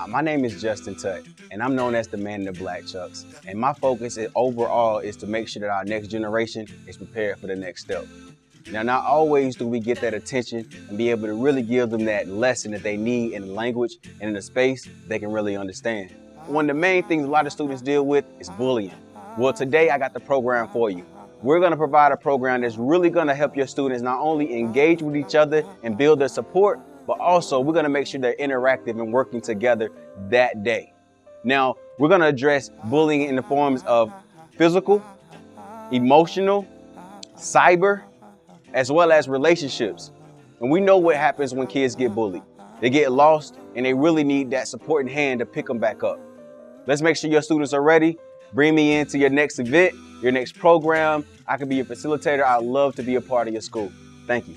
My name is Justin Tutt, and I'm known as the man in the black chucks. And my focus overall is to make sure that our next generation is prepared for the next step. Now, not always do we get that attention and be able to really give them that lesson that they need in the language and in the space they can really understand. One of the main things a lot of students deal with is bullying. Well, today I got the program for you. We're going to provide a program that's really going to help your students not only engage with each other and build their support, but also we're going to make sure they're interactive and working together that day. Now, we're going to address bullying in the forms of physical, emotional, cyber, as well as relationships. And we know what happens when kids get bullied. They get lost and they really need that supporting hand to pick them back up. Let's make sure your students are ready. Bring me into your next event, your next program. I can be your facilitator. I'd love to be a part of your school. Thank you.